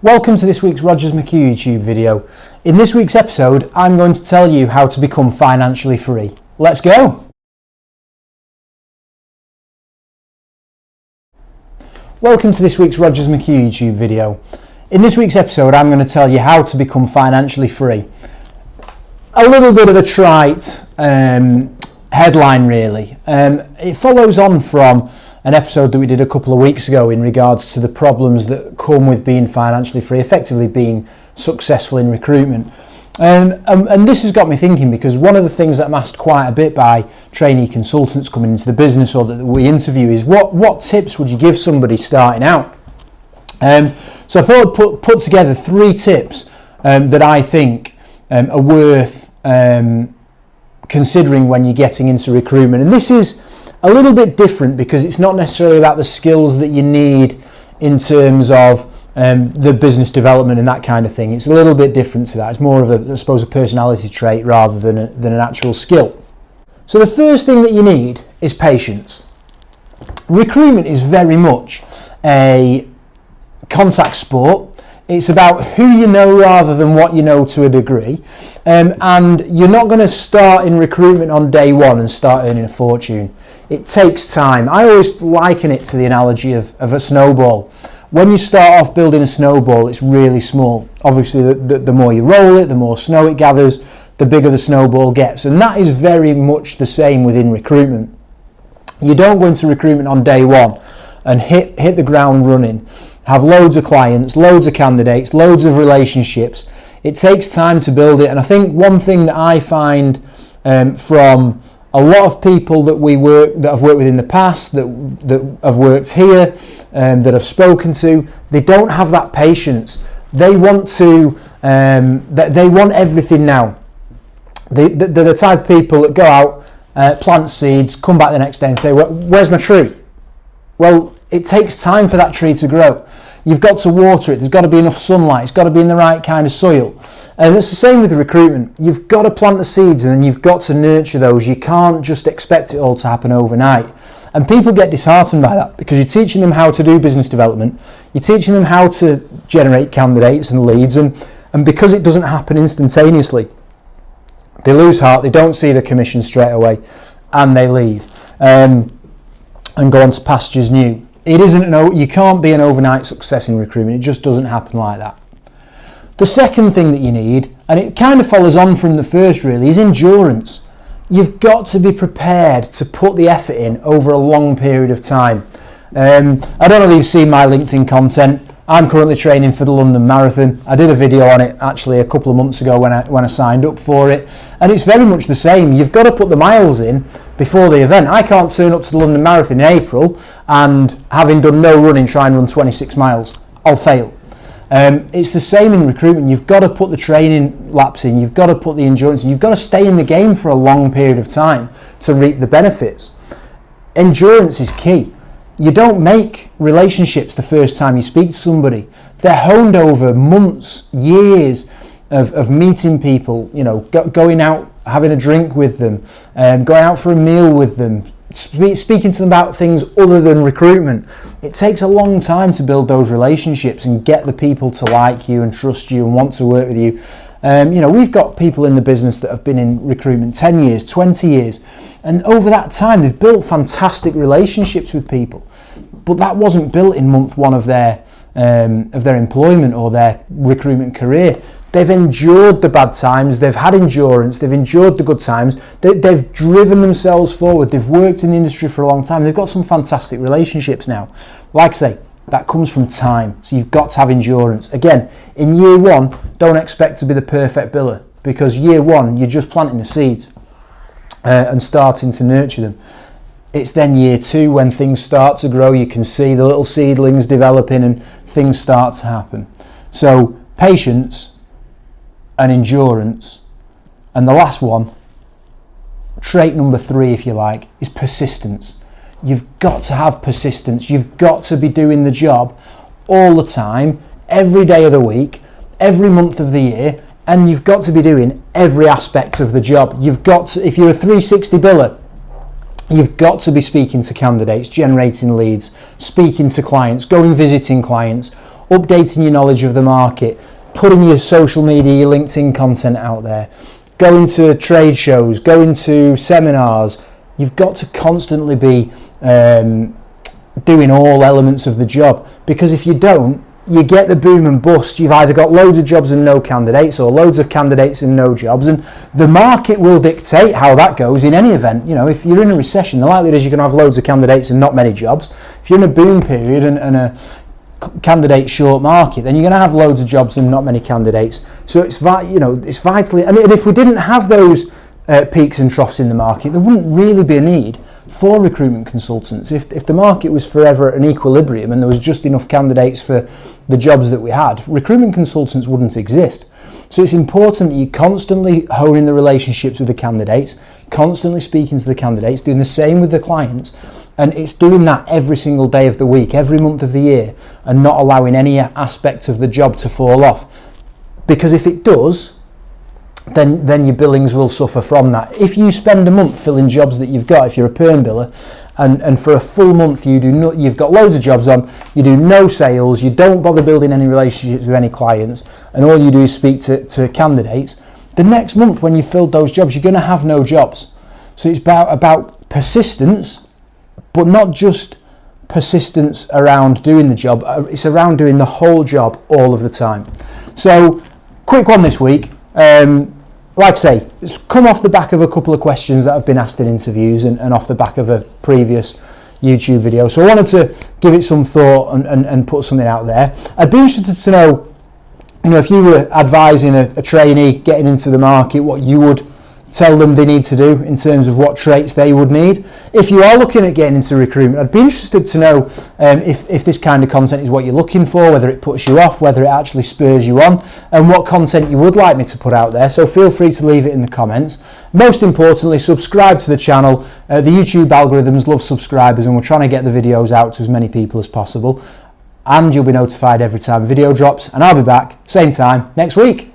Welcome to this week's Rogers McHugh YouTube video. In this week's episode, I'm going to tell you how to become financially free. Let's go! Welcome to this week's Rogers McHugh YouTube video. In this week's episode, I'm going to tell you how to become financially free. A little bit of a trite headline really. It follows on from an episode that we did a couple of weeks ago in regards to the problems that come with being financially free, effectively being successful in recruitment. And this has got me thinking, because one of the things that I'm asked quite a bit by trainee consultants coming into the business or that we interview is what tips would you give somebody starting out? So I thought I'd put together 3 tips that I think are worth considering when you're getting into recruitment. And this is a little bit different because it's not necessarily about the skills that you need in terms of the business development and that kind of thing. It's a little bit different to that. It's more of a, I suppose, a personality trait rather than an actual skill. So the first thing that you need is patience. Recruitment is very much a contact sport. It's about who you know rather than what you know to a degree. And you're not going to start in recruitment on day one and start earning a fortune. It takes time. I always liken it to the analogy of a snowball. When you start off building a snowball, it's really small. Obviously, the more you roll it, the more snow it gathers, the bigger the snowball gets. And that is very much the same within recruitment. You don't go into recruitment on day one and hit the ground running, have loads of clients, loads of candidates, loads of relationships. It takes time to build it. And I think one thing that I find from a lot of people that I've worked with in the past, that have worked here, that I've spoken to, they don't have that patience. They want they want everything now. They're the type of people that go out, plant seeds, come back the next day and say, "Where's my tree?" Well, it takes time for that tree to grow. You've got to water it. There's got to be enough sunlight. It's got to be in the right kind of soil. And it's the same with recruitment. You've got to plant the seeds and then you've got to nurture those. You can't just expect it all to happen overnight. And people get disheartened by that because you're teaching them how to do business development. You're teaching them how to generate candidates and leads. And because it doesn't happen instantaneously, they lose heart. They don't see the commission straight away and they leave and go on to pastures new. You can't be an overnight success in recruitment. It just doesn't happen like that. The second thing that you need, and it kind of follows on from the first really, is endurance. You've got to be prepared to put the effort in over a long period of time. I don't know if you've seen my LinkedIn content. I'm currently training for the London Marathon. I did a video on it actually a couple of months ago when I signed up for it. And it's very much the same. You've got to put the miles in before the event. I can't turn up to the London Marathon in April and, having done no running, try and run 26 miles. I'll fail. It's the same in recruitment. You've got to put the training laps in. You've got to put the endurance in. You've got to stay in the game for a long period of time to reap the benefits. Endurance is key. You don't make relationships the first time you speak to somebody. They're honed over months, years of meeting people, going out, having a drink with them, going out for a meal with them, speaking to them about things other than recruitment. It takes a long time to build those relationships and get the people to like you and trust you and want to work with you. We've got people in the business that have been in recruitment 10 years, 20 years, and over that time they've built fantastic relationships with people. But that wasn't built in month one of their employment or their recruitment career. They've endured the bad times, they've had endurance, they've endured the good times, they've driven themselves forward, they've worked in the industry for a long time, they've got some fantastic relationships now. Like I say, that comes from time, so you've got to have endurance. Again, in year one, don't expect to be the perfect biller, because year one, you're just planting the seeds and starting to nurture them. It's then year two when things start to grow, you can see the little seedlings developing and things start to happen. So patience and endurance. And the last one, trait number 3 if you like, is persistence. You've got to have persistence. You've got to be doing the job all the time, every day of the week, every month of the year, and you've got to be doing every aspect of the job. You've got to, if you're a 360 biller, you've got to be speaking to candidates, generating leads, speaking to clients, going visiting clients, updating your knowledge of the market, putting your social media, your LinkedIn content out there, going to trade shows, going to seminars. You've got to constantly be doing all elements of the job, because if you don't, you get the boom and bust. You've either got loads of jobs and no candidates, or loads of candidates and no jobs, and the market will dictate how that goes in any event. You know, if you're in a recession, the likelihood is you're going to have loads of candidates and not many jobs. If you're in a boom period and a candidate short market, then you're going to have loads of jobs and not many candidates. So it's vitally, and if we didn't have those peaks and troughs in the market, there wouldn't really be a need for recruitment consultants. If the market was forever at an equilibrium and there was just enough candidates for the jobs that we had, recruitment consultants wouldn't exist. So it's important that you're constantly honing the relationships with the candidates, constantly speaking to the candidates, doing the same with the clients, and it's doing that every single day of the week, every month of the year, and not allowing any aspect of the job to fall off. Because if it does, then your billings will suffer from that. If you spend a month filling jobs that you've got, if you're a perm biller, and for a full month you've got loads of jobs on, you do no sales, you don't bother building any relationships with any clients, and all you do is speak to candidates, the next month when you've filled those jobs, you're going to have no jobs. So it's about persistence, but not just persistence around doing the job, it's around doing the whole job all of the time. So, quick one this week. Like I say, it's come off the back of a couple of questions that have been asked in interviews and off the back of a previous YouTube video. So I wanted to give it some thought and put something out there. I'd be interested to know, if you were advising a trainee getting into the market, what you would tell them they need to do in terms of what traits they would need. If you are looking at getting into recruitment, I'd be interested to know if this kind of content is what you're looking for, whether it puts you off, whether it actually spurs you on, and what content you would like me to put out there. So feel free to leave it in the comments. Most importantly, subscribe to the channel. The YouTube algorithms love subscribers, and we're trying to get the videos out to as many people as possible. And you'll be notified every time a video drops, and I'll be back same time next week.